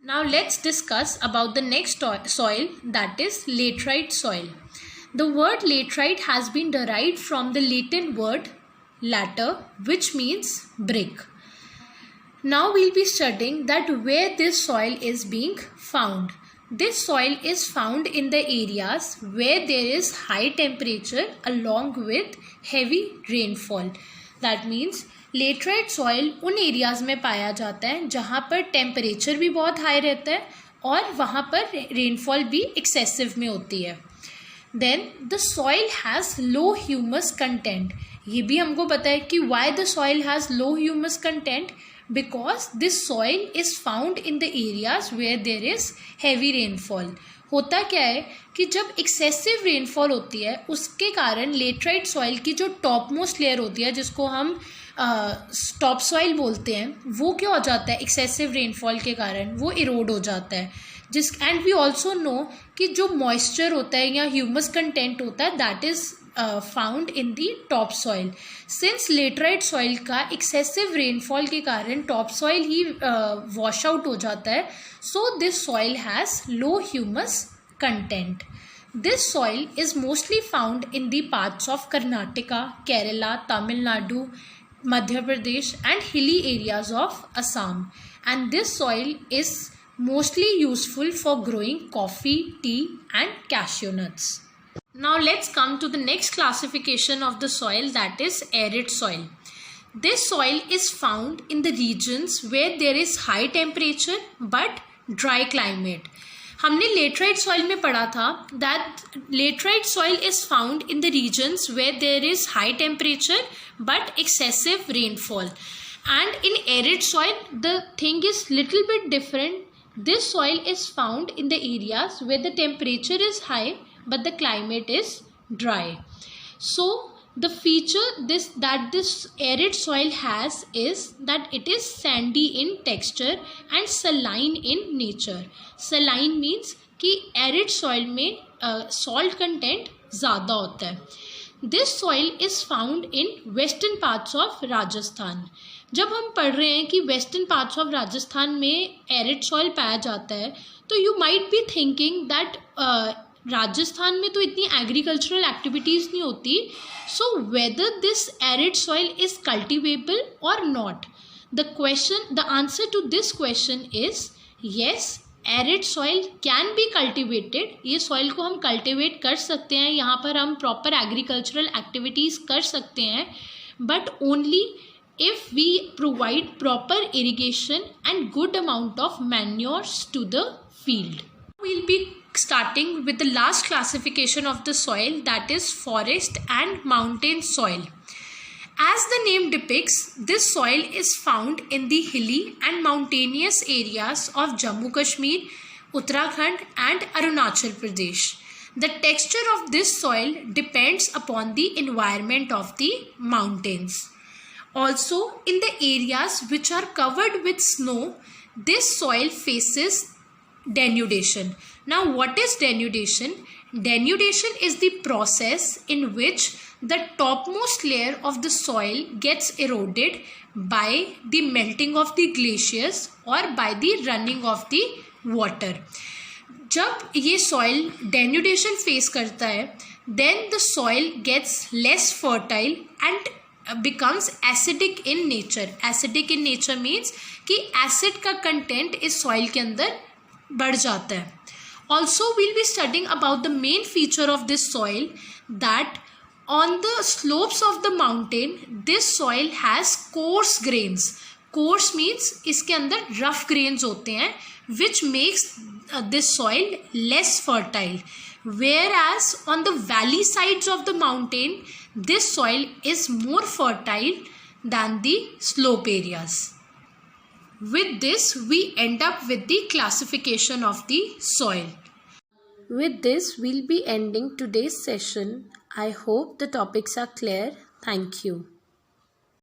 Now let's discuss about the next soil, that is laterite soil. The word laterite has been derived from the Latin word later, which means brick. Now we'll be studying that where this soil is being found. This soil is found in the areas where there is high temperature along with heavy rainfall. That means laterite soil उन areas में पाया जाता है जहाँ पर temperature भी बहुत high रहता है और वहाँ पर रेनफॉल भी एक्सेसिव में होती है. Then the soil has low humus content. ये भी हमको पता है कि why the soil has low humus content, because this soil is found in the areas where there is heavy rainfall. होता क्या है कि जब एक्सेसिव रेनफॉल होती है उसके कारण लेटराइट सॉइल की जो टॉप मोस्ट लेयर होती है, जिसको हम टॉप सॉइल बोलते हैं, वो क्या हो जाता है एक्सेसिव रेनफॉल के कारण वो इरोड हो जाता है. एंड वी ऑल्सो नो कि जो मॉइस्चर होता है या ह्यूमस कंटेंट होता है that is found in the top soil. Since laterite soil का एक्सेसिव रेनफॉल के कारण टॉप सॉइल ही वॉश आउट हो जाता है, so this soil has low humus content. This soil is mostly found in the parts of Karnataka, Kerala, Tamil Nadu, Madhya Pradesh and hilly areas of Assam. And this soil is mostly useful for growing coffee, tea and cashew nuts. Now let's come to the next classification of the soil, that is arid soil. This soil is found in the regions where there is high temperature but dry climate. हमने laterite soil में पढ़ा था that laterite soil is found in the regions where there is high temperature but excessive rainfall. And in arid soil the thing is little bit different. This soil is found in the areas where the temperature is high but the climate is dry. So the feature that this arid soil has is that it is sandy in texture and saline in nature. Saline means कि arid soil में salt content ज़्यादा होता है. This soil is found in western parts of Rajasthan. जब हम पढ़ रहे हैं कि वेस्टर्न पार्ट्स ऑफ राजस्थान में एरिड सॉइल पाया जाता है तो you might be thinking that Rajasthan में तो इतनी एग्रीकल्चरल एक्टिविटीज़ नहीं होती, so whether this arid soil is cultivable और not. The answer to this question is yes, arid soil can be cultivated. ये सॉइल को हम कल्टिवेट कर सकते हैं, यहाँ पर हम प्रॉपर एग्रीकल्चरल एक्टिविटीज़ कर सकते हैं, but only if we provide proper irrigation and good amount of manures to the field. We'll be starting with the last classification of the soil, that is forest and mountain soil. As the name depicts, this soil is found in the hilly and mountainous areas of Jammu Kashmir, Uttarakhand and Arunachal Pradesh. The texture of this soil depends upon the environment of the mountains. Also, in the areas which are covered with snow, this soil faces denudation. Now, what is denudation? Denudation is the process in which the topmost layer of the soil gets eroded by the melting of the glaciers or by the running of the water. जब ये soil denudation face करता है, then the soil gets less fertile and becomes acidic in nature. Acidic in nature means कि acid का content इस soil के अंदर बढ़ जाता है. Also we'll be studying about the main feature of this soil, that on the slopes of the mountain this soil has coarse grains. Coarse means इसके अंदर rough grains होते हैं which makes this soil less fertile. Whereas on the valley sides of the mountain this soil is more fertile than the slope areas. With this we end up with the classification of the soil. With this we'll be ending today's session. I hope the topics are clear. Thank you.